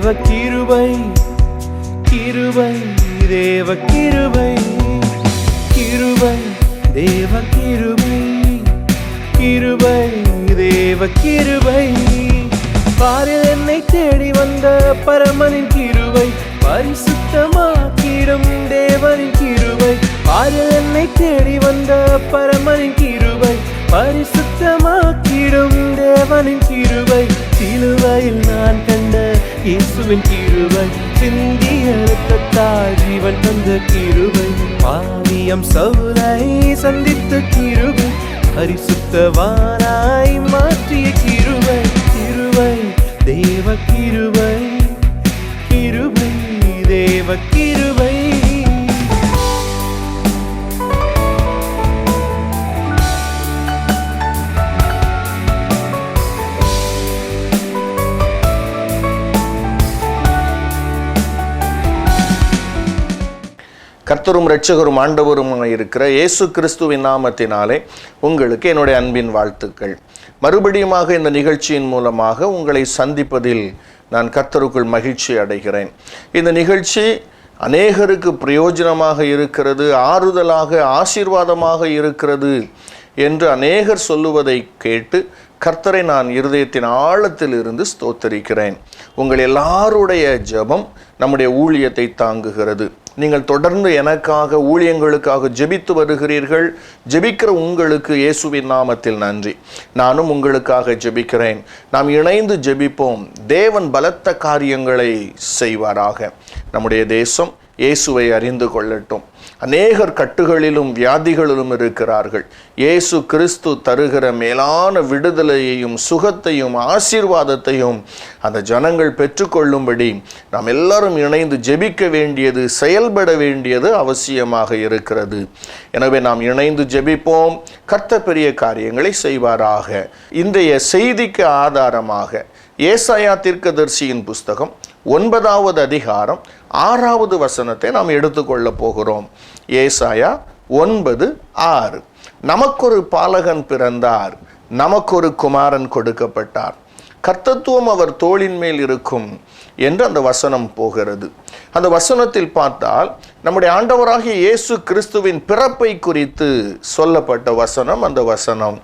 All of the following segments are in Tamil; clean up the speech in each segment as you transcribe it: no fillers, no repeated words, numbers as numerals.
தேவ கிருபை, கிருபை தேவ கிருபை, கிருபை தேவ கிருபை, கிருபை தேவ கிருபை. பாரில் என்னை தேடி வந்த பரமனின் கிருபை, பரிசுத்தமாக்கிடும் தேவனின் கிருபை. பாரில் என்னை தேடி வந்த பரமனின் கிருபை, பரிசுத்தமாக்கிடும் தேவனின் கிருபை. சிலுவையில் நான் கண்ட இயேசுவின் கிருபை, சிந்திய இரத்தத்தால் ஜீவன் தந்த கிருபை. பாவியம் சவுலை சந்தித்த கிருபை, பரிசுத்தவானாய் மாற்றிய கிருபை. கிருபை தேவ கிருபை, கிருபை தேவ கிருபை. கர்த்தரும் இரட்சகரும் ஆண்டவருமாய் இருக்கிற இயேசு கிறிஸ்துவின் நாமத்தினாலே உங்களுக்கு என்னுடைய அன்பின் வாழ்த்துக்கள். மறுபடியுமாக இந்த நிகழ்ச்சியின் மூலமாக உங்களை சந்திப்பதில் நான் கர்த்தருக்குள் மகிழ்ச்சி அடைகிறேன். இந்த நிகழ்ச்சி அநேகருக்கு பிரயோஜனமாக இருக்கிறது, ஆறுதலாக ஆசீர்வாதமாக இருக்கிறது என்று அநேகர் சொல்லுவதை கேட்டு கர்த்தரை நான் இருதயத்தின் ஆழத்தில் இருந்து ஸ்தோத்தரிக்கிறேன். உங்கள் எல்லாருடைய ஜெபம் நம்முடைய ஊழியத்தை தாங்குகிறது. நீங்கள் தொடர்ந்து எனக்காக ஊழியங்களுக்காக ஜெபித்து வருகிறீர்கள். ஜெபிக்கிற உங்களுக்கு இயேசுவின் நாமத்தில் நன்றி. நானும் உங்களுக்காக ஜெபிக்கிறேன். நாம் இணைந்து ஜெபிப்போம். தேவன் பலத்த காரியங்களை செய்வாராக. நம்முடைய தேசம் இயேசுவை அறிந்து கொள்ளட்டும். அநேகர் கட்டுகளிலும் வியாதிகளிலும் இருக்கிறார்கள். இயேசு கிறிஸ்து தருகிற மேலான விடுதலையையும் சுகத்தையும் ஆசீர்வாதத்தையும் அந்த ஜனங்கள் பெற்றுக்கொள்ளும்படி நாம் எல்லாரும் இணைந்து ஜெபிக்க வேண்டியது, செயல்பட வேண்டியது அவசியமாக இருக்கிறது. எனவே நாம் இணைந்து ஜெபிப்போம். கர்த்தர் பெரிய காரியங்களை செய்வாராக. இன்றைய செய்திக்கு ஆதாரமாக ஏசாயா தீர்க்கதரிசியின் புஸ்தகம் 9வது அதிகாரம் 6வது வசனத்தை நாம் எடுத்துக்கொள்ள போகிறோம். ஏசாயா 9:6. நமக்கொரு பாலகன் பிறந்தார், நமக்கொரு குமாரன் கொடுக்கப்பட்டார், கர்த்தத்துவம் அவர் தோளின் மேல் இருக்கும் என்று அந்த வசனம் போகிறது. அந்த வசனத்தில் பார்த்தால் நம்முடைய ஆண்டவராகிய இயேசு கிறிஸ்துவின் பிறப்பை குறித்து சொல்லப்பட்ட வசனம் அந்த வசனம்.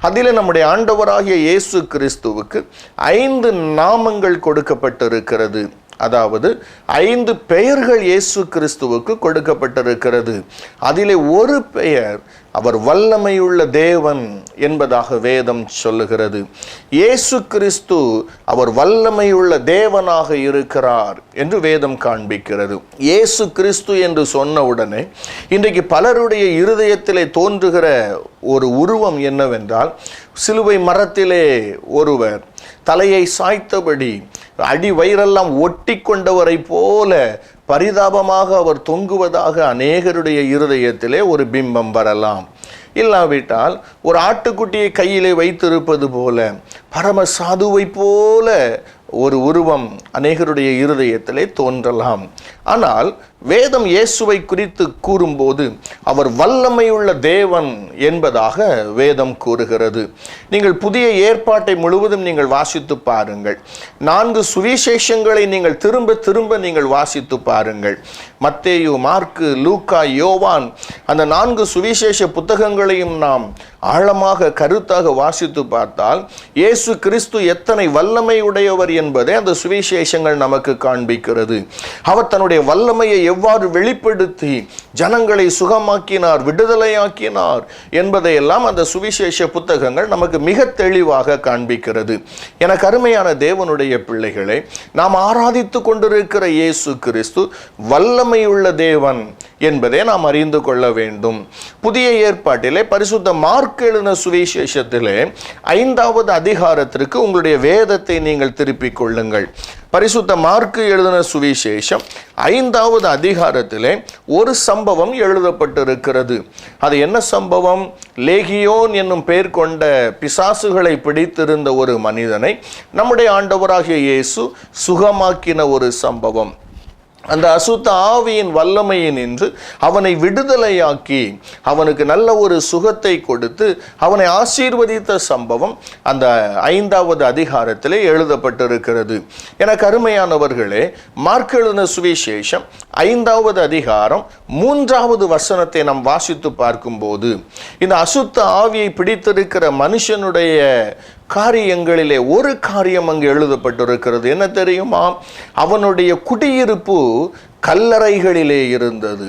அதில் நம்முடைய ஆண்டவராகிய இயேசு கிறிஸ்துவுக்கு 5 நாமங்கள் கொடுக்கப்பட்டிருக்கிறது. அதாவது 5 பெயர்கள் இயேசு கிறிஸ்துவுக்கு கொடுக்கப்பட்டிருக்கிறது. அதிலே ஒரு பெயர் அவர் வல்லமையுள்ள தேவன் என்பதாக வேதம் சொல்லுகிறது. இயேசு கிறிஸ்து அவர் வல்லமையுள்ள தேவனாக இருக்கிறார் என்று வேதம் காண்பிக்கிறது. இயேசு கிறிஸ்து என்று சொன்ன உடனே இன்றைக்கு பலருடைய இருதயத்திலே தோன்றுகிற ஒரு உருவம் என்னவென்றால், சிலுவை மரத்திலே ஒருவர் தலையை சாய்த்தபடி அடி வயிறெல்லாம் ஒட்டி கொண்டவரை போல பரிதாபமாக அவர் தொங்குவதாக அநேகருடைய இருதயத்திலே ஒரு பிம்பம் வரலாம். இல்லாவிட்டால் ஒரு ஆட்டுக்குட்டியை கையிலே வைத்திருப்பது போல, பரம சாதுவை போல ஒரு உருவம் அநேகருடைய இருதயத்திலே தோன்றலாம். ஆனால் வேதம் இயேசுவை குறித்து கூறும்போது அவர் வல்லமையுள்ள தேவன் என்பதாக வேதம் கூறுகிறது. நீங்கள் புதிய ஏற்பாட்டை முழுவதும் நீங்கள் வாசித்து பாருங்கள். 4 சுவிசேஷங்களை நீங்கள் திரும்ப திரும்ப நீங்கள் வாசித்து பாருங்கள். மத்தேயு, மார்க்கு, லூக்கா, யோவான், அந்த 4 சுவிசேஷ புத்தகங்களையும் நாம் ஆழமாக கருத்தாக வாசித்து பார்த்தால் இயேசு கிறிஸ்து எத்தனை வல்லமை உடையவர் என்பதை அந்த சுவிசேஷங்கள் நமக்கு காண்பிக்கிறது. அவர் தன்னுடைய வல்லமையை எவ்வாறு வெளிப்படுத்தி ஜனங்களை சுகமாக்கினார், விடுதலையாக்கினார் என்பதையெல்லாம் அந்த சுவிசேஷ புத்தகங்கள் நமக்கு மிக தெளிவாக காண்பிக்கிறது. எனக்கு அருமையான தேவனுடைய பிள்ளைகளை, நாம் ஆராதித்து கொண்டிருக்கிற இயேசு கிறிஸ்து வல்லமையுள்ள தேவன் என்பதை நாம் அறிந்து கொள்ள வேண்டும். புதிய ஏற்பாட்டிலே பரிசுத்த மார்க்கு எழுதின சுவிசேஷத்திலே 5வது அதிகாரத்திற்கு உங்களுடைய வேதத்தை நீங்கள் திருப்பிக் கொள்ளுங்கள். பரிசுத்த மார்க்கு எழுதின சுவிசேஷம் 5வது அதிகாரத்திலே ஒரு சம்பவம் எழுதப்பட்டிருக்கிறது. அது என்ன சம்பவம்? லேகியோன் என்னும் பெயர் கொண்ட பிசாசுகளை பிடித்திருந்த ஒரு மனிதனை நம்முடைய ஆண்டவராகிய இயேசு சுகமாக்கின ஒரு சம்பவம். அந்த அசுத்த ஆவியின் வல்லமையை நின்று அவனை விடுதலையாக்கி அவனுக்கு நல்ல ஒரு சுகத்தை கொடுத்து அவனை ஆசீர்வதித்த சம்பவம் அந்த 5வது அதிகாரத்திலே எழுதப்பட்டிருக்கிறது. எனக்கு அருமையானவர்களே, மார்க் எழுதின சுவிசேஷம் 5வது அதிகாரம் 3வது வசனத்தை நாம் வாசித்து பார்க்கும்போது இந்த அசுத்த ஆவியை பிடித்திருக்கிற மனுஷனுடைய காரியங்களிலே ஒரு காரியம் அங்கு எழுதப்பட்டிருக்கிறது. என்ன தெரியுமா? அவனுடைய குடியிருப்பு கல்லறைகளிலே இருந்தது.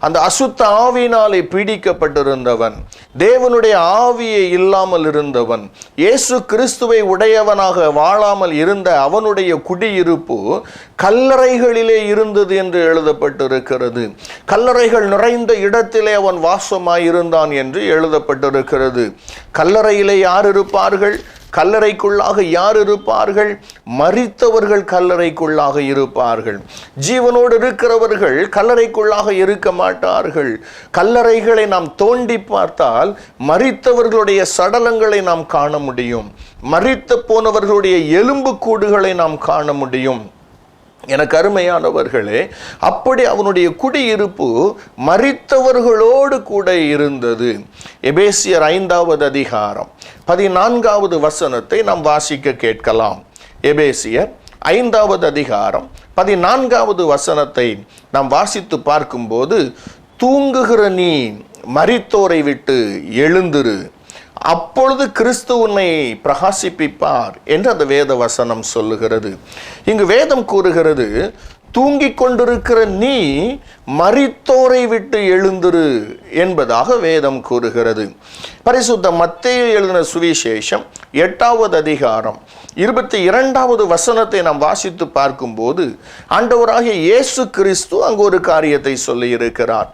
அந்த அசுத்த ஆவியினாலே பீடிக்கப்பட்டிருந்தவன், தேவனுடைய ஆவியை இல்லாமல் இருந்தவன், இயேசு கிறிஸ்துவை உடையவனாக வாழாமல் இருந்த அவனுடைய குடியிருப்பு கல்லறைகளிலே இருந்தது என்று எழுதப்பட்டிருக்கிறது. கல்லறைகள் நிறைந்த இடத்திலே அவன் வாசமாயிருந்தான் என்று எழுதப்பட்டிருக்கிறது. கல்லறையிலே யார் இருப்பார்கள்? கல்லறைக்குள்ளாக யார் இருப்பார்கள்? மரித்தவர்கள் கல்லறைக்குள்ளாக இருப்பார்கள். ஜீவனோடு இருக்கிறவர்கள் கல்லறைக்குள்ளாக இருக்க மாட்டார்கள். கல்லறைகளை நாம் தோண்டி பார்த்தால் மரித்தவர்களுடைய சடலங்களை நாம் காண முடியும். மரித்து போனவர்களுடைய எலும்பு கூடுகளை நாம் காண முடியும். எனக்கு அருமையானவர்களே, அப்படி அவனுடைய குடியிருப்பு மரித்தவர்களோடு கூட இருந்தது. எபேசியர் 5வது அதிகாரம் 14வது வசனத்தை நாம் வாசிக்க கேட்கலாம். எபேசியர் 5வது அதிகாரம் 14வது வசனத்தை நாம் வாசித்து பார்க்கும்போது, தூங்குகிற நீ மரித்தோரை விட்டு எழுந்திரு, அப்பொழுது கிறிஸ்து உன்னை பிரகாசிப்பிப்பார் என்று அந்த வேத வசனம் சொல்லுகிறது. இங்கு வேதம் கூறுகிறது, தூங்கிக் கொண்டிருக்கிற நீ மரித்தோரை விட்டு எழுந்திரு என்பதாக வேதம் கூறுகிறது. பரிசுத்த மத்தேயு எழுதின சுவிசேஷம் 8வது அதிகாரம் 22வது வசனத்தை நாம் வாசித்து பார்க்கும்போது ஆண்டவராகிய இயேசு கிறிஸ்து அங்கு ஒரு காரியத்தை சொல்லி இருக்கிறார்.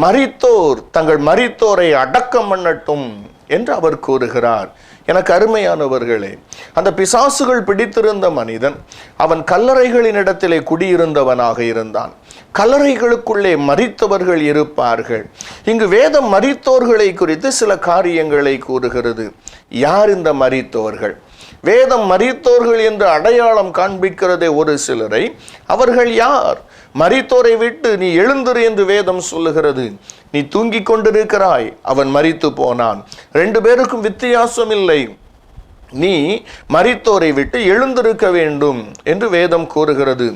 மரித்தோர் தங்கள் மரித்தோரை அடக்கம் பண்ணட்டும் என்று அவர் கூறுகிறார். எனக்கு அருமையானவர்களே, அந்த பிசாசுகள் பிடித்திருந்த மனிதன் அவன் கல்லறைகளின் இடத்திலே குடியிருந்தவனாக இருந்தான். கல்லறைகளுக்குள்ளே மரித்தவர்கள் இருப்பார்கள். இங்கு வேதம் மரித்தோர்களை குறித்து சில காரியங்களை கூறுகிறது. யார் இந்த மரித்தோர்கள்? வேதம் மரித்தோர்கள் என்று அடையாளம் காண்பிக்கிறதே ஒரு சிலரை. அவர்கள் யார்? மரித்தோரை விட்டு நீ எழுந்திரு என்று வேதம் சொல்லுகிறது. நீ தூங்கிக் கொண்டிருக்கிறாய், அவன் மரித்து போனான். 2 பேருக்கும் வித்தியாசம் இல்லை. நீ மரித்தோரை விட்டு எழுந்திருக்க வேண்டும் என்று வேதம் கூறுகிறது.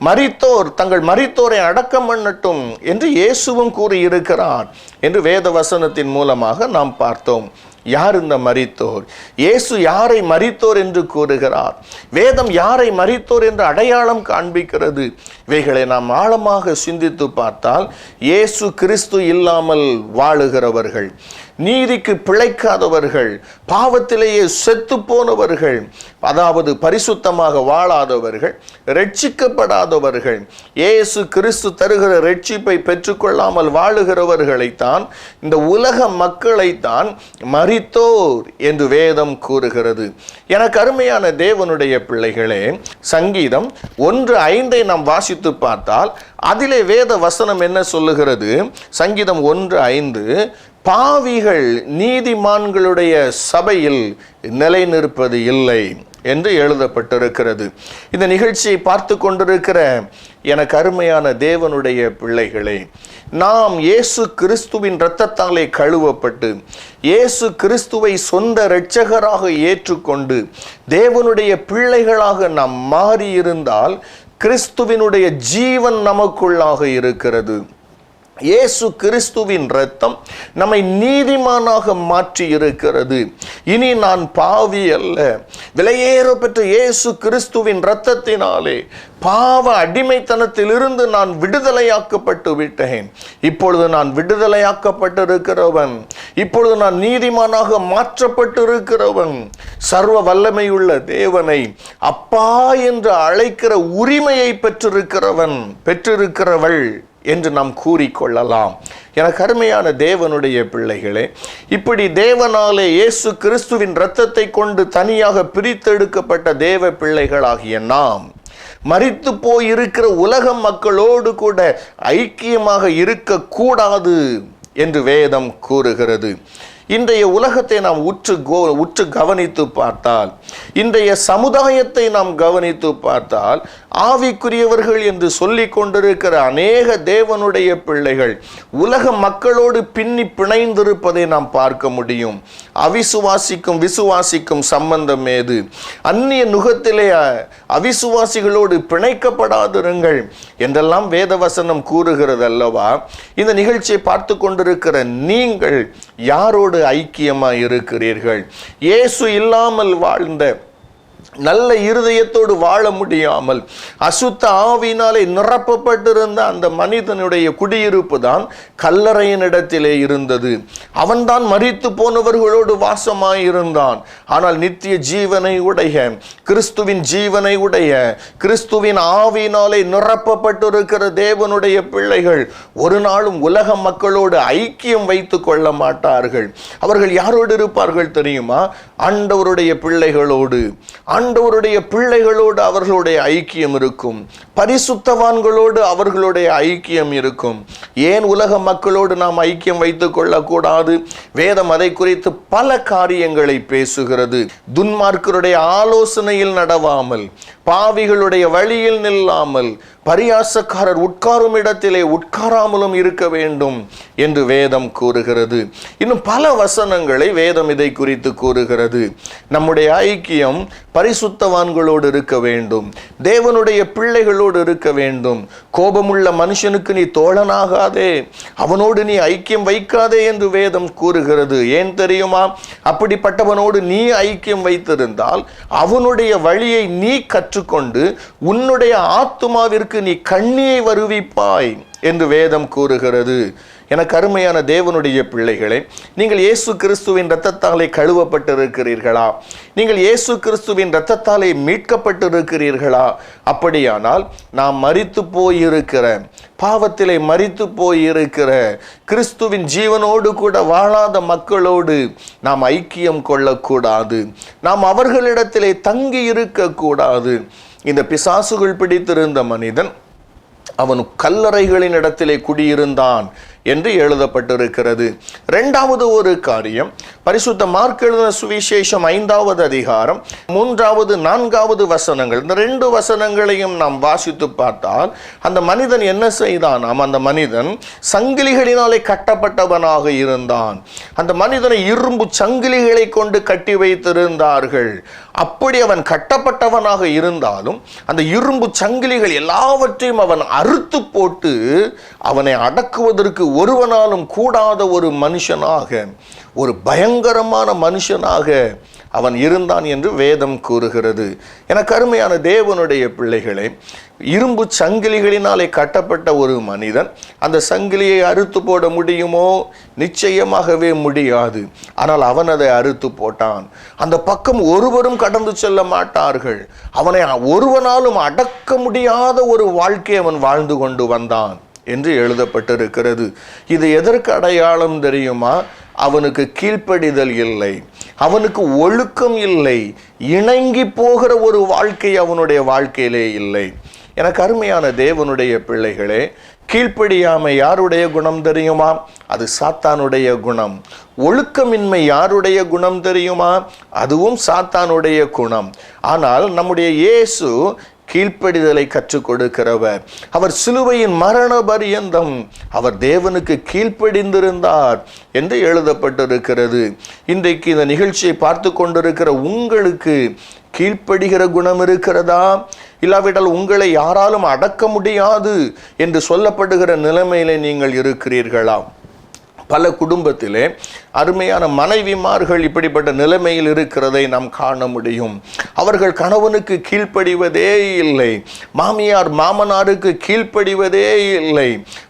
மரித்தோர் தங்கள் மரித்தோரை அடக்கம் பண்ணட்டும் என்று இயேசுவும் கூறியிருக்கிறார் என்று வேத வசனத்தின் மூலமாக நாம் பார்த்தோம். யார் இந்த மரித்தோர்? இயேசு யாரை மரித்தோர் என்று கூறுகிறார்? வேதம் யாரை மரித்தோர் என்று அடையாளம் காண்பிக்கிறது? இவைகளை நாம் ஆழமாக சிந்தித்து பார்த்தால் இயேசு கிறிஸ்து இல்லாமல் வாழுகிறவர்கள், நீதிக்கு பிழைக்காதவர்கள், பாவத்திலேயே செத்து போனவர்கள், அதாவது பரிசுத்தமாக வாழாதவர்கள், ரட்சிக்கப்படாதவர்கள், இயேசு கிறிஸ்து தருகிற ரட்சிப்பை பெற்றுக்கொள்ளாமல் வாழுகிறவர்களைத்தான், இந்த உலக மக்களைத்தான் மரித்தோர் என்று வேதம் கூறுகிறது. எனக்கு அருமையான தேவனுடைய பிள்ளைகளே, சங்கீதம் 1:5 நாம் வாசித்து பார்த்தால் அதிலே வேத வசனம் என்ன சொல்லுகிறது? சங்கீதம் 1:5, பாவிகள் நீதிமான்களுடைய சபையில் நிலை நிற்பது இல்லை என்று எழுதப்பட்டிருக்கிறது. இந்த நிகழ்ச்சியை பார்த்து கொண்டிருக்கிற எனக்கு அருமையான தேவனுடைய பிள்ளைகளே, நாம் இயேசு கிறிஸ்துவின் இரத்தத்தாலே கழுவப்பட்டு இயேசு கிறிஸ்துவை சொந்த இரட்சகராக ஏற்றுக்கொண்டு தேவனுடைய பிள்ளைகளாக நாம் மாறியிருந்தால் கிறிஸ்துவினுடைய ஜீவன் நமக்குள்ளாக இருக்கிறது. இயேசு கிறிஸ்துவின் இரத்தம் நம்மை நீதிமானாக மாற்றி இருக்கிறது. இனி நான் பாவி அல்ல, விலையேறப்பெற்ற இயேசு கிறிஸ்துவின் இரத்தத்தினாலே பாவ அடிமைத்தனத்திலிருந்து நான் விடுதலையாக்கப்பட்டு விட்டேன். இப்பொழுது நான் விடுதலையாக்கப்பட்டிருக்கிறவன், இப்பொழுது நான் நீதிமானாக மாற்றப்பட்டிருக்கிறவன். சர்வ வல்லமையுள்ள தேவனை அப்பா என்று அழைக்கிற உரிமையை பெற்றிருக்கிறவள் என்று நாம் கூறிக்கொள்ளலாம். எனக்கு அருமையான தேவனுடைய பிள்ளைகளே, இப்படி தேவனாலே இயேசு கிறிஸ்துவின் இரத்தத்தை கொண்டு தனியாக பிரித்தெடுக்கப்பட்ட தேவ பிள்ளைகளாகிய நாம் மரித்து போயிருக்கிற உலக மக்களோடு கூட ஐக்கியமாக இருக்கக்கூடாது என்று வேதம் கூறுகிறது. இன்றைய உலகத்தை நாம் உற்று கவனித்து பார்த்தால், இன்றைய சமுதாயத்தை நாம் கவனித்து பார்த்தால், ஆவிக்குரியவர்கள் என்று சொல்லிக் கொண்டிருக்கிற அநேக தேவனுடைய பிள்ளைகள் உலக மக்களோடு பின்னி பிணைந்திருப்பதை நாம் பார்க்க முடியும். அவிசுவாசிக்கும் விசுவாசிக்கும் சம்பந்தம் ஏது? அந்நிய நுகத்திலே அவிசுவாசிகளோடு பிணைக்கப்படாதிருங்கள் என்றெல்லாம் வேதவசனம் கூறுகிறது அல்லவா? இந்த நிகழ்ச்சியை பார்த்து கொண்டிருக்கிற நீங்கள் யாரோடு ஐக்கியமாய் இருக்கிறீர்கள்? இயேசு இல்லாமல் வாழ்ந்த, நல்ல இருதயத்தோடு வாழ முடியாமல் அசுத்த ஆவியினாலே நிரப்பப்பட்டிருந்த அந்த மனிதனுடைய குடியிருப்பு தான் கல்லறையின் இடத்திலே இருந்தது. அவன்தான் மரித்து போனவர்களோடு வாசமாயிருந்தான். ஆனால் நித்திய ஜீவனை உடைய, கிறிஸ்துவின் ஜீவனை உடைய, கிறிஸ்துவின் ஆவியினாலே நிரப்பப்பட்டிருக்கிற தேவனுடைய பிள்ளைகள் ஒரு நாளும் உலக மக்களோடு ஐக்கியம் வைத்துக் கொள்ள மாட்டார்கள். அவர்கள் யாரோடு இருப்பார்கள் தெரியுமா? ஆண்டவருடைய பிள்ளைகளோடு. ஆண்டவருடைய பிள்ளைகளோடு அவர்களுடைய ஐக்கியம் இருக்கும். பரிசுத்தவான்களோடு அவர்களுடைய ஐக்கியம் இருக்கும். ஏன் உலக மக்களோடு நாம் ஐக்கியம் வைத்துக் கொள்ளக்கூடாது? வேதம் அதை குறித்து பல காரியங்களை பேசுகிறது. துன்மார்க்கருடைய ஆலோசனையில் நடவாமல், பாவிகளுடைய வழியில் நில்லாமல், பரியாசக்காரர் உட்காரும் இடத்திலே உட்காராமலும் இருக்க வேண்டும் என்று வேதம் கூறுகிறது. இன்னும் பல வசனங்களை வேதம் இதை குறித்து கூறுகிறது. நம்முடைய ஐக்கியம் பரிசுத்தவான்களோடு இருக்க வேண்டும், தேவனுடைய பிள்ளைகளோடு இருக்க வேண்டும். கோபமுள்ள மனுஷனுக்கு நீ தோழனாகாதே, அவனோடு நீ ஐக்கியம் வைக்காதே என்று வேதம் கூறுகிறது. ஏன் தெரியுமா? அப்படிப்பட்டவனோடு நீ ஐக்கியம் வைத்திருந்தால் அவனுடைய வழியை நீ கற்றுக்கொண்டு உன்னுடைய ஆத்துமாவிற்கு நீ கண்ணியை வருவிப்பாய் என்று வேதம் கூறுகிறது. எனக்கு அருமையான தேவனுடைய பிள்ளைகளே, நீங்கள் இயேசு கிறிஸ்துவின் இரத்தத்தாலே கழுவப்பட்டிருக்கிறீர்களா? நீங்கள் இயேசு கிறிஸ்துவின் இரத்தத்தாலே மீட்கப்பட்டிருக்கிறீர்களா? அப்படியானால் நாம் மரித்து போயிருக்கிற, பாவத்திலே மரித்து போயிருக்கிற, கிறிஸ்துவின் ஜீவனோடு கூட வாழாத மக்களோடு நாம் ஐக்கியம் கொள்ளக்கூடாது. நாம் அவர்களிடத்திலே தங்கி இருக்கக்கூடாது. இந்த பிசாசுகள் பிடித்திருந்த மனிதன் அவன் கல்லறைகளின் இடத்திலே குடியிருந்தான் என்று எழுதப்பட்டிருக்கிறது. இரண்டாவது ஒரு காரியம், பரிசுத்த மார்க் எழுதின சுவிசேஷம் 5வது அதிகாரம் 3வது 4வது வசனங்கள், இந்த 2 வசனங்களையும் நாம் வாசித்து பார்த்தால் அந்த மனிதன் என்ன செய்தானாம்? அந்த மனிதன் சங்கிலிகளினாலே கட்டப்பட்டவனாக இருந்தான். அந்த மனிதனை இரும்பு சங்கிலிகளை கொண்டு கட்டி வைத்திருந்தார்கள். அப்படி அவன் கட்டப்பட்டவனாக இருந்தாலும் அந்த இரும்பு சங்கிலிகள் எல்லாவற்றையும் அவன் அறுத்து போட்டு அவனை அடக்குவதற்கு ஒருவனாலும் கூடாத ஒரு மனுஷனாக, ஒரு பயங்கரமான மனுஷனாக அவன் இருந்தான் என்று வேதம் கூறுகிறது. எனக்கு அருமையான தேவனுடைய பிள்ளைகளே, இரும்பு சங்கிலிகளினாலே கட்டப்பட்ட ஒரு மனிதன் அந்த சங்கிலியை அறுத்து போட முடியுமோ? நிச்சயமாகவே முடியாது. ஆனால் அவன் அதை அறுத்து போட்டான். அந்த பக்கம் ஒருவரும் கடந்து செல்ல மாட்டார்கள். அவனை ஒருவனாலும் அடக்க முடியாத ஒரு வாழ்க்கை அவன் வாழ்ந்து கொண்டு வந்தான் என்று எழுதப்பட்டிருக்கிறது. இது எதற்கு அடையாளம் தெரியுமா? அவனுக்கு கீழ்ப்படிதல் இல்லை, அவனுக்கு ஒழுக்கம் இல்லை, இணங்கி போகிற ஒரு வாழ்க்கை அவனுடைய வாழ்க்கையிலே இல்லை. எனக்கு அருமையான தேவனுடைய பிள்ளைகளே, கீழ்ப்படியாமை யாருடைய குணம் தெரியுமா? அது சாத்தானுடைய குணம். ஒழுக்கமின்மை யாருடைய குணம் தெரியுமா? அதுவும் சாத்தானுடைய குணம். ஆனால் நம்முடைய இயேசு கீழ்ப்படிதலை கற்றுக் கொடுக்கிறவர். அவர் சிலுவையின் மரண பரியந்தம் அவர் தேவனுக்கு கீழ்ப்படிந்திருந்தார் என்று எழுதப்பட்டிருக்கிறது. இன்றைக்கு இந்த நிகழ்ச்சியை பார்த்து கொண்டிருக்கிற உங்களுக்கு கீழ்ப்படுகிற குணம் இருக்கிறதா? இல்லாவிட்டால் உங்களை யாராலும் அடக்க முடியாது என்று சொல்லப்படுகிற நிலைமையிலே நீங்கள் இருக்கிறீர்களா? பல குடும்பத்திலே அருமையான மனைவிமார்கள் இப்படிப்பட்ட நிலைமையில் இருக்கிறதை நாம் காண முடியும். அவர்கள் கணவனுக்கு கீழ்ப்படிவதே இல்லை, மாமியார் மாமனாருக்கு கீழ்ப்படிவதே இல்லை.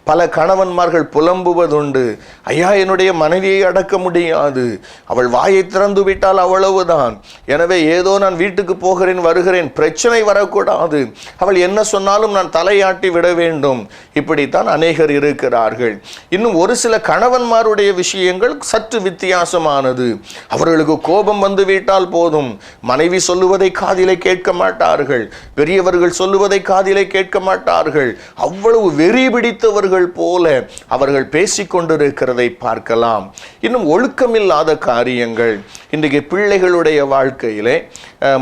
பல கணவன்மார்கள் புலம்புவதுண்டு, ஐயா என்னுடைய மனைவியை அடக்க முடியாது, அவள் வாயை திறந்து விட்டால் அவ்வளவுதான், எனவே ஏதோ நான் வீட்டுக்கு போகிறேன் வருகிறேன், பிரச்சனை வரக்கூடாது, அவள் என்ன சொன்னாலும் நான் தலையாட்டி விட வேண்டும். இப்படித்தான் அநேகர் இருக்கிறார்கள். இன்னும் ஒரு சில கணவன்மார் தாய்மாருடைய விஷயங்கள் சற்று வித்தியாசமானது. அவர்களுக்கு கோபம் வந்துவிட்டால் போதும், மனைவி சொல்லுவதை காதிலே கேட்க மாட்டார்கள், பெரியவர்கள் சொல்லுவதை காதிலே கேட்க மாட்டார்கள். அவ்வளவு வெறி பிடித்தவர்கள் போல அவர்கள் பேசிக்கொண்டிருக்கிறதை பார்க்கலாம். இன்னும் ஒழுக்கமில்லாத காரியங்கள் இன்றைக்கு பிள்ளைகளுடைய வாழ்க்கையிலே,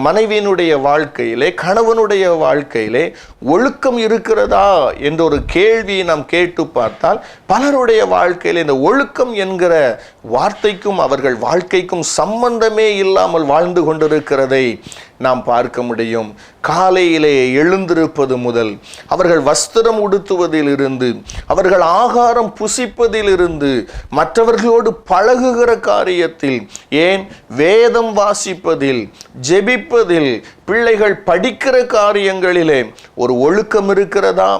மனைவியினுடைய வாழ்க்கையிலே, கணவனுடைய வாழ்க்கையிலே ஒழுக்கம் இருக்கிறதா என்ற ஒரு கேள்வியை நாம் கேட்டு பார்த்தால் பலருடைய வாழ்க்கையில் இந்த ஒழுக்கம் என்கிற வார்த்தைக்கும் அவர்கள் வாழ்க்கைக்கும் சம்பந்தமே இல்லாமல் வாழ்ந்து கொண்டிருக்கிறதை நாம் பார்க்க முடியும். காலையிலே எழுந்திருப்பது முதல் அவர்கள் வஸ்திரம் உடுத்துவதிலிருந்து, அவர்கள் ஆகாரம் புசிப்பதிலிருந்து, மற்றவர்களோடு பழகுகிற காரியத்தில், ஏன் வேதம் வாசிப்பதில், ஜெபிப்பதில், பிள்ளைகள் படிக்கிற காரியங்களிலே ஒரு ஒழுக்கம் இருக்கிறதா,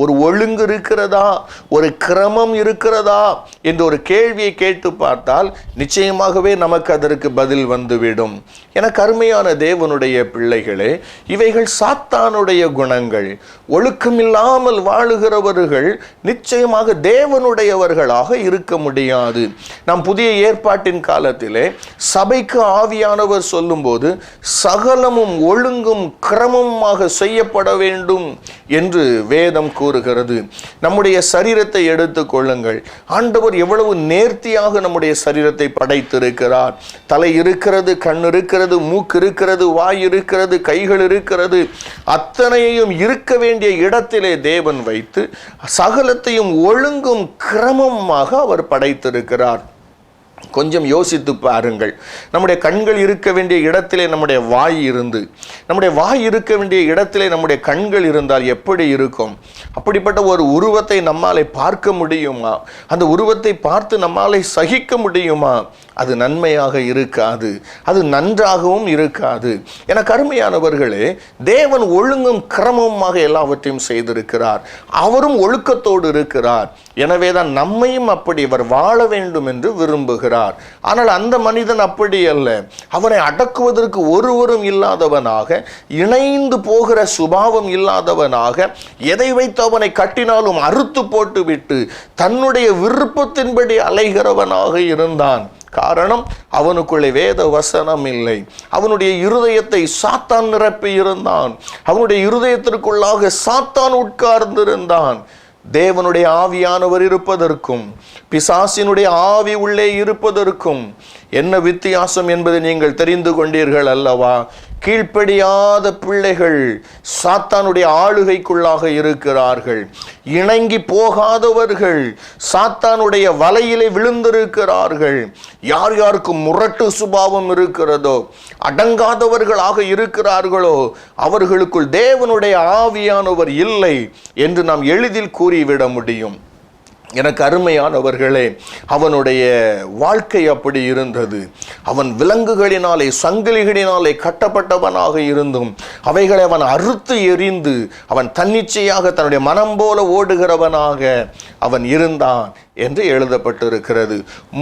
ஒரு ஒழுங்கு இருக்கிறதா, ஒரு கிரமம் இருக்கிறதா என்ற ஒரு கேள்வியை கேட்டு பார்த்தால் நிச்சயமாகவே நமக்கு அதற்கு பதில் வந்துவிடும். எனக்கு அருமையான தேவனுடைய பிள்ளைகளே, இவைகள் சாத்தானுடைய குணங்கள். ஒழுக்கமில்லாமல் வாழுகிறவர்கள் நிச்சயமாக தேவனுடையவர்களாக இருக்க முடியாது. நாம் புதிய ஏற்பாட்டின் காலத்திலே சபைக்கு ஆவியானவர் சொல்லும்போது சகலமும் ஒழுங்கும் கிரமமாக செய்யப்பட வேண்டும் என்று வேதம் கூறுகிறது. நம்முடைய சரீரத்தை எடுத்துக் கொள்ளுங்கள். ஆண்டவர் எவ்வளவு நேர்த்தியாக நம்முடைய சரீரத்தை படைத்திருக்கிறார். தலை இருக்கிறது, கண் இருக்கிறது, மூக்கு இருக்கிறது, வாய் இருக்கிறது, கைகள் இருக்கிறது. அத்தனையும் இருக்க வேண்டிய இடத்திலே தேவன் வைத்து சகலத்தையும் ஒழுங்கும் கிரமமாக அவர் படைத்திருக்கிறார். கொஞ்சம் யோசித்து பாருங்கள். நம்முடைய கண்கள் இருக்க வேண்டிய இடத்திலே நம்முடைய வாய் இருந்து, நம்முடைய வாய் இருக்க வேண்டிய இடத்திலே நம்முடைய கண்கள் இருந்தால் எப்படி இருக்கும்? அப்படிப்பட்ட ஒரு உருவத்தை நம்மாலே பார்க்க முடியுமா? அந்த உருவத்தை பார்த்து நம்மாலே சகிக்க முடியுமா? அது நன்மையாக இருக்காது, அது நன்றாகவும் இருக்காது. என கருமையானவர்களே, தேவன் ஒழுங்கும் கிரமமாக எல்லாவற்றையும் செய்திருக்கிறார். அவரும் ஒழுக்கத்தோடு இருக்கிறார். எனவேதான் நம்மையும் அப்படி அவர் வாழ வேண்டும் என்று விரும்புகிறார். ஆனால் அந்த மனிதன் அப்படி அல்ல. அவனை அடக்குவதற்கு ஒருவரும் இல்லாதவனாக, இணைந்து போகிற சுபாவம் இல்லாதவனாக, எதை வைத்து அவனை கட்டினாலும் அறுத்து போட்டுவிட்டு தன்னுடைய விருப்பத்தின்படி அலைகிறவனாக இருந்தான். காரணம், அவனுக்குள்ளே வேத வசனம் இல்லை. அவனுடைய இருதயத்தை சாத்தான் நிரப்பி இருந்தான். அவனுடைய இருதயத்திற்குள்ளாக சாத்தான் உட்கார்ந்திருந்தான். தேவனுடைய ஆவியானவர் இருப்பதற்கும் பிசாசினுடைய ஆவி உள்ளே இருப்பதற்கும் என்ன வித்தியாசம் என்பதை நீங்கள் தெரிந்து கொண்டீர்கள் அல்லவா? கீழ்ப்படியாத பிள்ளைகள் சாத்தானுடைய ஆளுகைக்குள்ளாக இருக்கிறார்கள். இணங்கி போகாதவர்கள் சாத்தானுடைய வலையிலே விழுந்திருக்கிறார்கள். யார் யாருக்கு முரட்டு சுபாவம் இருக்கிறதோ, அடங்காதவர்களாக இருக்கிறார்களோ, அவர்களுக்குள் தேவனுடைய ஆவியானவர் இல்லை என்று நாம் எளிதில் கூறிவிட முடியும். எனக்கு அருமையானவர்களே, அவனுடைய வாழ்க்கை அப்படி இருந்தது. அவன் விலங்குகளினாலே, சங்கிலிகளினாலே கட்டப்பட்டவனாக இருந்தும் அவைகளை அவன் அறுத்து எறிந்து அவன் தன்னிச்சையாக தன்னுடைய மனம் போல ஓடுகிறவனாக அவன் இருந்தான் என்று எழுதப்பட்டிருக்கிறது.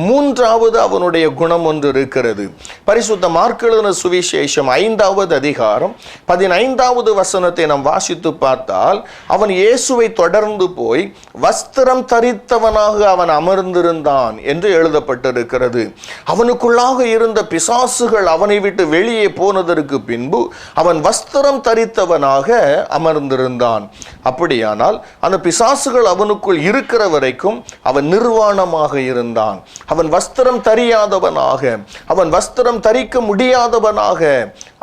மூன்றாவது அவனுடைய குணம் ஒன்று இருக்கிறது. பரிசுத்த மார்க்கு எழுதின சுவிசேஷம் 5வது அதிகாரம் 15வது வசனத்தை நாம் வாசித்து பார்த்தால், அவன் இயேசுவை தொடர்ந்து போய் வஸ்திரம் தரித்தவனாக அவன் அமர்ந்திருந்தான் என்று எழுதப்பட்டிருக்கிறது. அவனுக்குள்ளாக இருந்த பிசாசுகள் அவனை விட்டு வெளியே போனதற்கு பின்பு அவன் வஸ்திரம் தரித்தவனாக அமர்ந்திருந்தான். அப்படியானால் அந்த பிசாசுகள் அவனுக்குள் இருக்கிற வரைக்கும் அவன் நிர்வாணமாக இருந்தான். அவன் வஸ்திரம் தரியாதவனாக, அவன் வஸ்திரம் தரிக்க முடியாதவனாக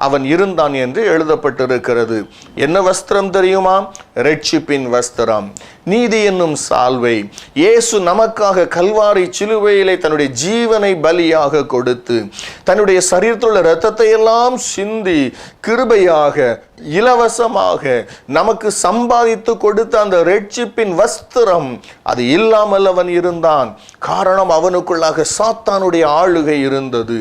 அவன் இருந்தான் என்று எழுதப்பட்டிருக்கிறது. என்ன வஸ்திரம் தெரியுமா? இரட்சிப்பின் வஸ்திரம், நீதி என்னும் சால்வை. இயேசு நமக்காக கல்வாரி சிலுவையிலே தன்னுடைய ஜீவனை பலியாக கொடுத்து தன்னுடைய சரீரத்துள்ள இரத்தத்தை எல்லாம் சிந்தி கிருபையாக இலவசமாக நமக்கு சம்பாதித்து கொடுத்த அந்த இரட்சிப்பின் வஸ்திரம், அது இல்லாமல் அவன் இருந்தான். காரணம், அவனுக்குள்ளாக சாத்தானுடைய ஆளுகை இருந்தது.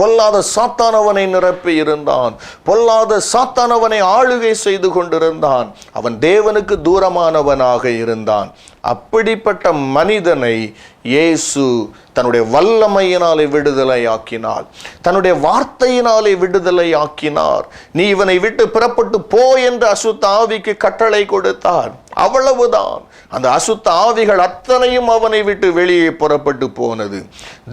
பொல்லாத சாத்தான் அவனை நிரப்பி இருந்தான். பொல்லாத சாத்தான் அவனை ஆளுகை செய்து கொண்டிருந்தான். அவன் தேவனுக்கு தூரமானவனாக இருந்தான். அப்படிப்பட்ட மனிதனை இயேசு தன்னுடைய வல்லமையினாலே விடுதலை ஆக்கினார், தன்னுடைய வார்த்தையினாலே விடுதலை ஆக்கினார். நீ இவனை விட்டு புறப்பட்டு போ என்று அசுத்த ஆவிக்கு கட்டளை கொடுத்தார். அவ்வளவுதான். அந்த அசுத்த ஆவிகள் அத்தனையும் அவனை விட்டு வெளியே புறப்பட்டு போனது.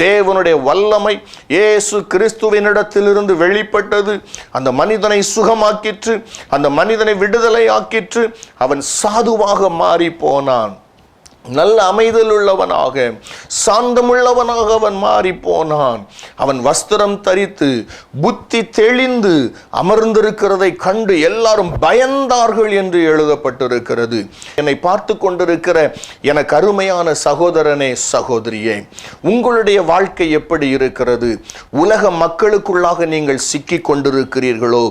தேவனுடைய வல்லமை இயேசு கிறிஸ்துவினிடத்திலிருந்து வெளிப்பட்டது. அந்த மனிதனை சுகமாக்கிற்று, அந்த மனிதனை விடுதலை ஆக்கிற்று. அவன் சாதுவாக மாறி போனான். நல்ல அமைதல் உள்ளவனாக, சாந்தமுள்ளவனாக அவன் மாறி போனான். அவன் வஸ்திரம் தரித்து புத்தி தெளிந்து அமர்ந்திருக்கிறதை கண்டு எல்லாரும் பயந்தார்கள் என்று எழுதப்பட்டிருக்கிறது. என்னை பார்த்து கொண்டிருக்கிற எனக்கு அருமையான சகோதரனே, சகோதரியே, உங்களுடைய வாழ்க்கை எப்படி இருக்கிறது? உலக மக்களுக்குள்ளாக நீங்கள் சிக்கி கொண்டிருக்கிறீர்களோ?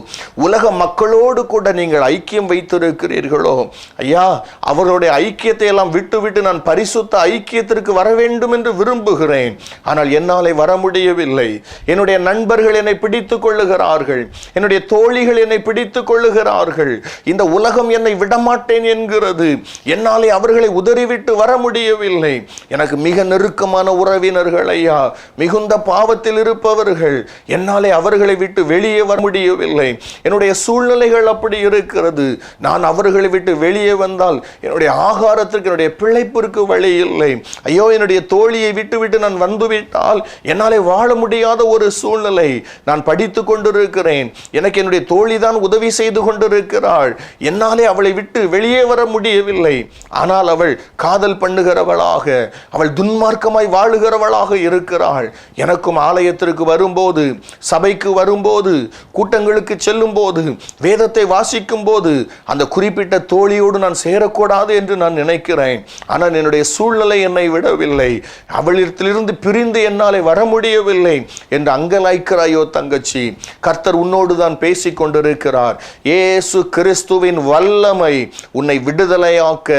உலக மக்களோடு கூட நீங்கள் ஐக்கியம் வைத்திருக்கிறீர்களோ? ஐயா, அவர்களுடைய ஐக்கியத்தை எல்லாம் விட்டு நான் பரிசுத்த ஐக்கியத்திற்கு வர வேண்டும் என்று விரும்புகிறேன். ஆனால் என்னாலே வர முடியவில்லை. என்னுடைய நண்பர்கள் என்னை பிடித்துக் கொள்ளுகிறார்கள், என்னுடைய தோழிகள் என்னை பிடித்துக் கொள்ளுகிறார்கள். இந்த உலகம் என்னை விடமாட்டேன் என்கிறது. என்னாலே அவர்களை உதறிவிட்டு வர முடியவில்லை. எனக்கு மிக நெருக்கமான உறவினர்கள் ஐயா, மிகுந்த பாவத்தில் இருப்பவர்கள், என்னாலே அவர்களை விட்டு வெளியே வர முடியவில்லை. என்னுடைய சூழ்நிலைகள் அப்படி இருக்கிறது. நான் அவர்களை விட்டு வெளியே வந்தால் என்னுடைய ஆகாரத்திற்கு, என்னுடைய பிழைப்பு வழி இல்லை. ஐயோ, என்னுடைய தோழியை விட்டு நான் வந்துவிட்டால் என்னாலே வாழ முடியாத ஒரு சூழ்நிலை. நான் படித்துக் கொண்டிருக்கிறேன், எனக்கு என்னுடைய தோழி தான் உதவி செய்து கொண்டிருக்கிறாள், என்னாலே அவளை விட்டு வெளியே வர முடியவில்லை. ஆனால் அவள் காதல் பண்ணுகிறவளாக, அவள் துன்மார்க்கமாய் வாழுகிறவளாக இருக்கிறாள். எனக்கும் ஆலயத்திற்கு வரும்போது, சபைக்கு வரும்போது, கூட்டங்களுக்கு செல்லும் போது, வேதத்தை வாசிக்கும் போது அந்த குறிப்பிட்ட தோழியோடு நான் சேரக்கூடாது என்று நான் நினைக்கிறேன். ஆனால் என்னுடைய சூழ்நிலை என்னை விடவில்லை. அவளிடத்திலிருந்து பிரிந்து என்னாலே வர முடியவில்லை என்று அங்கலாய்க்கிறாயோ தங்கச்சி? கர்த்தர் உன்னோடு தான் பேசிக் கொண்டிருக்கிறார். இயேசு கிறிஸ்துவின் வல்லமை உன்னை விடுதலையாக்க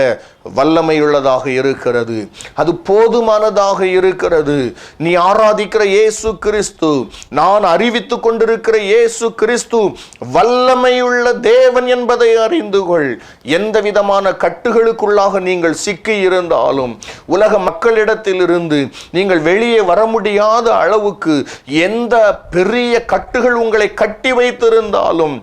வல்லமையுள்ளதாக இருக்கிறது. அது போதுமானதாக இருக்கிறது. நீ ஆராதிக்கிற இயேசு கிறிஸ்து, நான் அறிவித்துக் கொண்டிருக்கிற இயேசு கிறிஸ்து வல்லமையுள்ள தேவன் என்பதை அறிந்து கொள். எந்த விதமான கட்டுகளுக்குள்ளாக நீங்கள் சிக்கி இருந்தாலும், உலக மக்களிடத்திலிருந்து நீங்கள் வெளியே வர முடியாத அளவுக்கு எந்த பெரிய கட்டுகள் உங்களை கட்டி வைத்திருந்தாலும்,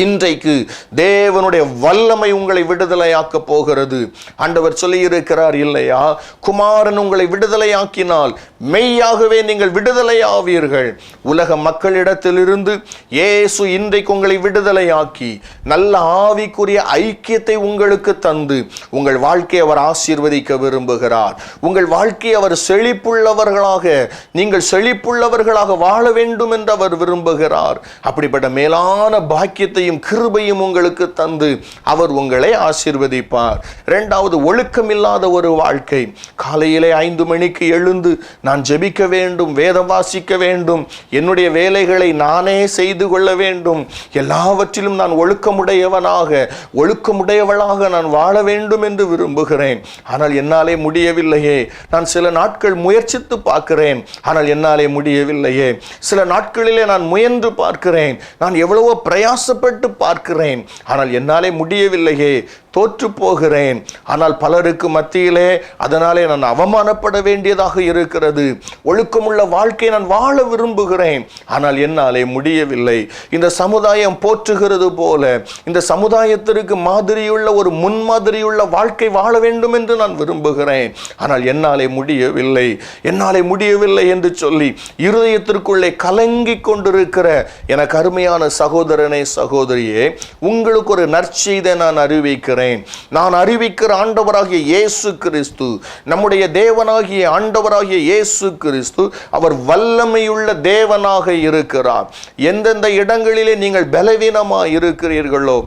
இன்றைக்கு தேவனுடைய வல்லமை உங்களை விடுதலையாக்க போகிறது. ஆண்டவர் சொல்லி இருக்கிறார் இல்லையா? குமாரன் உங்களை விடுதலையாக்கினால் மெய்யாகவே நீங்கள் விடுதலையாவீர்கள். உலக மக்களிடத்திலிருந்து இயேசு இன்றைக்கு உங்களை விடுதலையாக்கி நல்ல ஆவிக்குரிய ஐக்கியத்தை உங்களுக்கு தந்து உங்கள் வாழ்க்கையை அவர் ஆசீர்வதிக்க விரும்புகிறார். உங்கள் வாழ்க்கையை அவர் செழிப்புள்ளவர்களாக, நீங்கள் செழிப்புள்ளவர்களாக வாழ வேண்டும் என்று அவர் விரும்புகிறார். அப்படிப்பட்ட மேலான பாக்கிய கிருபையும் உங்களுக்கு தந்து அவர் உங்களை ஆசீர்வதிப்பார். இரண்டாவது, ஒழுக்கமில்லாத ஒரு வாழ்க்கை. காலையிலே 5 மணிக்கு எழுந்து நான் ஜெபிக்க வேண்டும், வேதம் வாசிக்க வேண்டும், என்னுடைய வேலைகளை நானே செய்து கொள்ள வேண்டும், எல்லாவற்றிலும் நான் ஒழுக்கமுடையவனாக, ஒழுக்கமுடையவளாக நான் வாழ வேண்டும் என்று விரும்புகிறேன். ஆனால் என்னாலே முடியவில்லையே. நான் சில நாட்கள் முயற்சித்து பார்க்கிறேன், ஆனால் என்னாலே முடியவில்லையே. சில நாட்களிலே நான் முயன்று பார்க்கிறேன், நான் எவ்வளவோ பிரயாசப்பட்டு பார்க்கிறேன், ஆனால் என்னாலே முடியவில்லையே, தோற்று போகிறேன். ஆனால் பலருக்கு மத்தியிலே அதனாலே நான் அவமானப்பட வேண்டியதாக இருக்கிறது. ஒழுக்கமுள்ள வாழ்க்கை நான் வாழ விரும்புகிறேன், ஆனால் என்னாலே முடியவில்லை. இந்த சமுதாயம் போற்றுகிறது போல, இந்த சமுதாயத்திற்கு மாதிரியுள்ள ஒரு முன்மாதிரியுள்ள வாழ்க்கை வாழ வேண்டும் என்று நான் விரும்புகிறேன், ஆனால் என்னாலே முடியவில்லை, என்னாலே முடியவில்லை என்று சொல்லி இருதயத்திற்குள்ளே கலங்கி கொண்டிருக்கிற எனக்கு அருமையான சகோதரனே, சகோதரியே, உங்களுக்கு ஒரு நற்செய்தியை நான் அறிவிக்கிறேன். நான் அறிவிக்கிற ஆண்டவராகிய இயேசு கிறிஸ்து, நம்முடைய தேவனாகிய ஆண்டவராகிய இயேசு கிறிஸ்து, அவர் வல்லமையுள்ள தேவனாக இருக்கிறார். எந்தெந்த இடங்களிலே நீங்கள் பலவீனமாக இருக்கிறீர்களோ,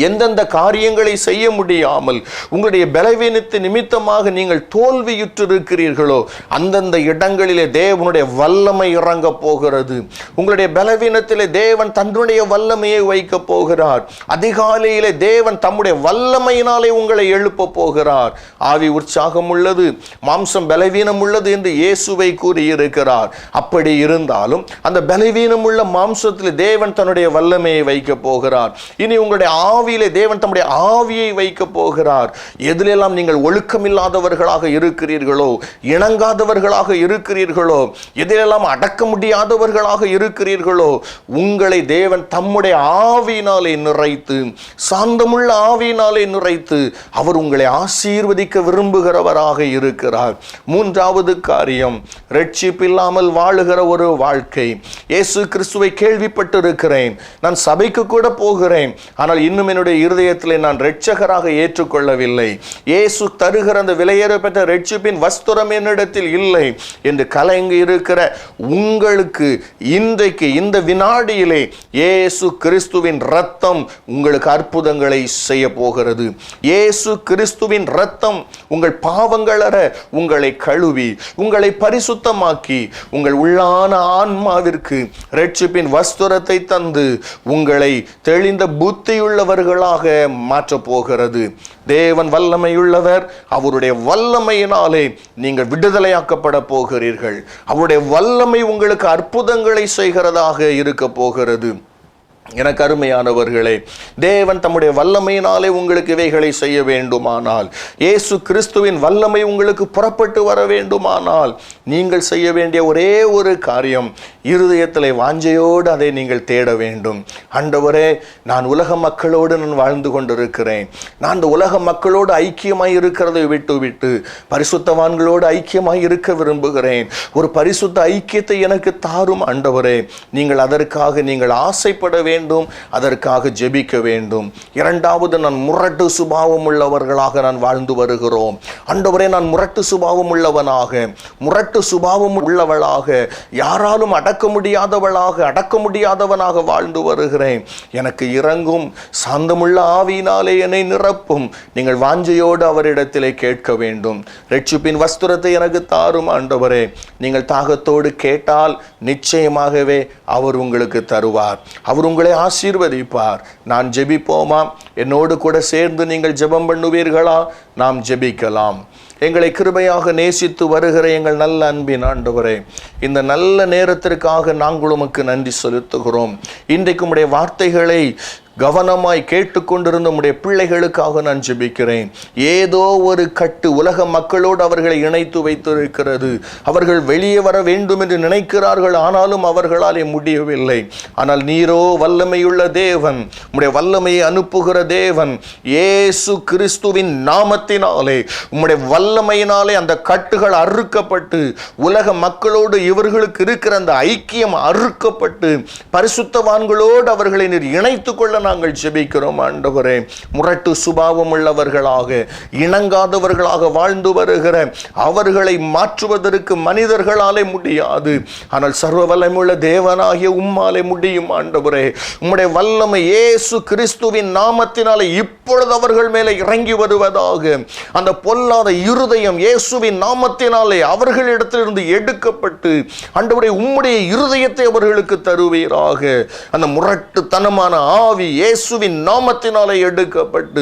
எந்தெந்த காரியங்களை செய்ய முடியாமல் உங்களுடைய பலவீனத்தின் நிமித்தமாக நீங்கள் தோல்வியுற்றிருக்கிறீர்களோ, அந்தந்த இடங்களிலே தேவனுடைய வல்லமை இறங்க போகிறது. உங்களுடைய பலவீனத்திலே தேவன் தன்னுடைய வல்லமையை வைக்க போகிறார். அதிகாலையிலே தேவன் தம்முடைய வல்லமையினாலே உங்களை எழுப்ப போகிறார். ஆவி உற்சாகம் உள்ளது, மாம்சம் பலவீனம் உள்ளது என்று இயேசுவை கூறியிருக்கிறார். அப்படி இருந்தாலும் அந்த பலவீனம் உள்ள மாம்சத்தில் தேவன் தன்னுடைய வல்லமையை வைக்க போகிறார். இனி உங்களுடைய ஆவியிலே தேவன் தம்முடைய ஆவியை வைக்க போகிறார். எதிலெல்லாம் நீங்கள் ஒழுக்கமில்லாதவர்களாக இருக்கிறீர்களோ, இணங்காதவர்களாக இருக்கிறீர்களோ, எதிலெல்லாம் அடக்க முடியாதவர்களாக இருக்கிறீர்களோ, உங்களை தேவன் தம்முடைய ஆவியினாலே நிறைத்து, சாந்தமுள்ள ஆவியினாலே நிறைத்து அவர் உங்களை ஆசீர்வதிக்க விரும்புகிறவராக இருக்கிறார். மூன்றாவது காரியம், ரட்சிப்பில்லாமல் வாழுகிற ஒரு வாழ்க்கை. இயேசு கிறிஸ்துவை கேள்விப்பட்டு இருக்கிறேன், நான் சபைக்கு கூட போகிறேன், ஆனால் இன்னும் என்னுடைய இருதயத்திலே நான் இரட்சகராக ஏற்றுக்கொள்ளவில்லை. இயேசு தருகிற அந்த விலையேற பெற்ற ரட்சிப்பின் வஸ்திரம் என்னிடத்தில் இல்லை என்று கலங்கி இருக்கிற உங்களுக்கு இன்றைக்கு இந்த வினாடியிலே இயேசு கிறிஸ்துவின் இரத்தம் உங்களுக்கு அற்புதங்களை செய்ய போகிறது. இயேசு கிறிஸ்துவின் இரத்தம் உங்கள் பாவங்களற உங்களை கழுவி, உங்களை பரிசுத்தமாக்கி, உங்கள் உள்ளான ஆன்மாவிற்கு இரட்சிப்பின் வஸ்திரத்தை தந்து உங்களை தெளிந்த புத்தியுள்ளவர்களாக மாற்றப் போகிறது. தேவன் வல்லமையுள்ளவர். அவருடைய வல்லமையினாலே நீங்கள் விடுதலையாக்கப்பட போகிறீர்கள். அவருடைய வல்லமை உங்களுக்கு அற்புதங்களை செய்கிறதாக இருக்க போகிறது. எனக்கு அருமையானவர்களே, தேவன் தம்முடைய வல்லமையினாலே உங்களுக்கு இவைகளை செய்ய வேண்டுமானால், இயேசு கிறிஸ்துவின் வல்லமை உங்களுக்கு புறப்பட்டு வர வேண்டுமானால், நீங்கள் செய்ய வேண்டிய ஒரே ஒரு காரியம், இருதயத்திலே வாஞ்சையோடு அதை நீங்கள் தேட வேண்டும். ஆண்டவரே, நான் உலக மக்களோடு நான் வாழ்ந்து கொண்டிருக்கிறேன், நான் அந்த உலக மக்களோடு ஐக்கியமாய் இருக்கிறதை விட்டு பரிசுத்தவான்களோடு ஐக்கியமாய் இருக்க விரும்புகிறேன். ஒரு பரிசுத்த ஐக்கியத்தை எனக்கு தாரும் ஆண்டவரே. நீங்கள் அதற்காக நீங்கள் ஆசைப்பட வேண்டும், அதற்காக ஜெபிக்க வேண்டும். இரண்டாவது, நான் முரட்டு சுபாவம் உள்ளவர்களாக நான் வாழ்ந்து வருகிறோம். ஆண்டவரே, நான் முரட்டு சுபாவம் உள்ளவனாக, முரட்டு சுபாவம் உள்ளவளாக, யாராலும் அடக்க முடியாதவனாக வாழ்ந்து வருகிறேன். எனக்கு இரங்கும், சாந்தமுள்ள ஆவியினாலே என்னை நிரப்பும். நீங்கள் வாஞ்சையோடு அவரிடத்திலே கேட்க வேண்டும். ரட்சிப்பின் வஸ்திரத்தை எனக்கு தாரும் ஆண்டவரே. நீங்கள் தாகத்தோடு கேட்டால் நிச்சயமாகவே அவர் உங்களுக்கு தருவார். அவர் உங்களை ஆசீர்வதிப்பார். நான் ஜெபிப்போமா? என்னோடு கூட சேர்ந்து நீங்கள் ஜெபம் பண்ணுவீர்களா? நாம் ஜெபிக்கலாம். எங்களை கிருபையாக நேசித்து வருகிற எங்கள் நல்ல அன்பின் ஆண்டவரே, இந்த நல்ல நேரத்திற்காக நாங்கள் உமக்கு நன்றி செலுத்துகிறோம். இன்றைக்கு உம்முடைய வார்த்தைகளை கவனமாய் கேட்டுக்கொண்டிருந்த உம்முடைய பிள்ளைகளுக்காக நான் ஜெபிக்கிறேன். ஏதோ ஒரு கட்டு உலக மக்களோடு அவர்களை இணைத்து வைத்திருக்கிறது. அவர்கள் வெளியே வர வேண்டும் என்று நினைக்கிறார்கள், ஆனாலும் அவர்களாலே முடியவில்லை. ஆனால் நீரோ வல்லமையுள்ள தேவன், உம்முடைய வல்லமையை அனுப்புகிற தேவன். இயேசு கிறிஸ்துவின் நாமத்தினாலே, உம்முடைய வல்லமையினாலே அந்த கட்டுகள் அறுக்கப்பட்டு, உலக மக்களோடு இவர்களுக்கு இருக்கிற அந்த ஐக்கியம் அறுக்கப்பட்டு, பரிசுத்தவான்களோடு அவர்களை நீர் இணைத்துக் கொள்ள நாங்கள் ஜெபிக்கிறோம் ஆண்டவரே. முரட்டு சுபாவம் உள்ளவர்களாக, இணங்காதவர்களாக வாழ்ந்து வருகிற அவர்களை மாற்றுவதற்கு மனிதர்களாலே முடியாது, ஆனால் சர்வ வல்லமையுள்ள தேவனாகிய உம்மாலே முடியும் ஆண்டவரே. உம்முடைய வல்லமை இயேசு கிறிஸ்துவின் நாமத்தினாலே இப்பொழுது அவர்கள் மேலே இறங்கி வருவதாக. அந்த பொல்லாத இருதயம் இயேசுவின் நாமத்தினாலே அவர்களிடத்திலிருந்து எடுக்கப்பட்டு ஆண்டவரே உம்முடைய இருதயத்தை அவர்களுக்கு தருவீராக. அந்த முரட்டுத்தனமான ஆவி இயேசுவின் நாமத்தினாலே எடுக்கப்பட்டு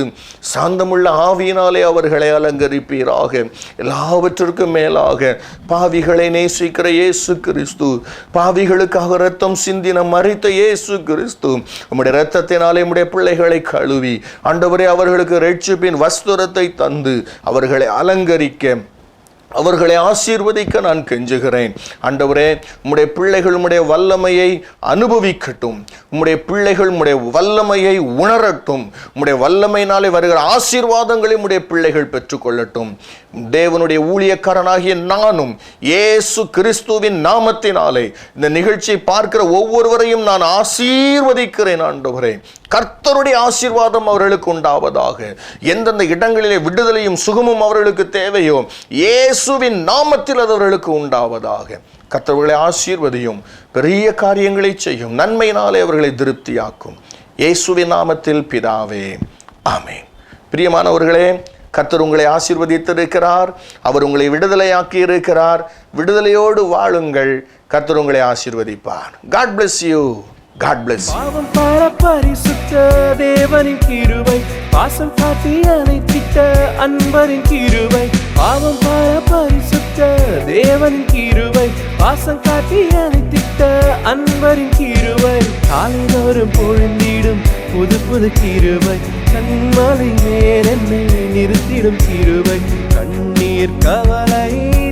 சாந்தமுள்ள ஆவியினாலே அவர்களை அலங்கரிப்பீராக. எல்லாவற்றிற்கும் மேலாக பாவிகளை நேசிக்கிற இயேசு கிறிஸ்து, பாவிகளுக்காக இரத்தம் சிந்தின மரித்த இயேசு கிறிஸ்து, உம்முடைய இரத்தத்தினாலே உம்முடைய பிள்ளைகளை கழுவி ஆண்டவரே அவர்களுக்கு இரட்சிப்பின் வஸ்திரத்தை தந்து அவர்களை அலங்கரிக்க, அவர்களை ஆசீர்வதிக்க நான் கெஞ்சுகிறேன். ஆண்டவரே, உம்முடைய பிள்ளைகள் உம்முடைய வல்லமையை அனுபவிக்கட்டும். உம்முடைய பிள்ளைகள் உம்முடைய வல்லமையை உணரட்டும். உம்முடைய வல்லமையினாலே வருகிற ஆசீர்வாதங்களை உம்முடைய பிள்ளைகள் பெற்றுக்கொள்ளட்டும். தேவனுடைய ஊழியக்காரனாகிய நானும் இயேசு கிறிஸ்துவின் நாமத்தினாலே இந்த நிகழ்ச்சியை பார்க்கிற ஒவ்வொருவரையும் நான் ஆசீர்வதிக்கிறேன் ஆண்டவரே. கர்த்தருடைய ஆசீர்வாதம் அவர்களுக்கு உண்டாவதாக. எந்தெந்த இடங்களிலே விடுதலையும் சுகமும் அவர்களுக்கு தேவையோ இயேசுவின் நாமத்தில் அவர்களுக்கு உண்டாவதாக. கர்த்தர்களை ஆசீர்வதியும், பெரிய காரியங்களை செய்யும், நன்மையினாலே அவர்களை திருப்தியாக்கும். இயேசுவின் நாமத்தில் பிதாவே, ஆமென். பிரியமானவர்களே, கர்த்தர் உங்களை ஆசீர்வதித்திருக்கிறார். அவர் உங்களை விடுதலையாக்கி இருக்கிறார். விடுதலையோடு வாழுங்கள். கர்த்தர் உங்களை ஆசீர்வதிப்பார். God bless you. God bless you. பாவம் பார பரிசுத்த தேவனின் கிருபை, பாசம் காட்டி அணைத்திட்ட அன்பரின் கிருபை. பாவம் பார பரிசுத்த தேவனின் கிருபை, பாசம் காட்டி அணைத்திட்ட அன்பரின் கிருபை. காலைதோறும் பொழுந்திடும் புது புது கிருபை கண்மலை மேல் என்னை நிறுத்திடும் கிருபை கண்ணீர் கவலை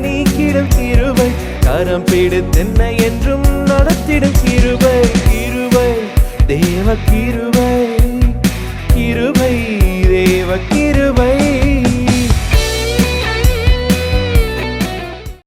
நீக்கிடும் கிருபை கரம் பிடித்தென்னை என்றும் நடத்திடும் கிருபை கிருபை தேவ கிருபை கிருபை தேவ கிருபை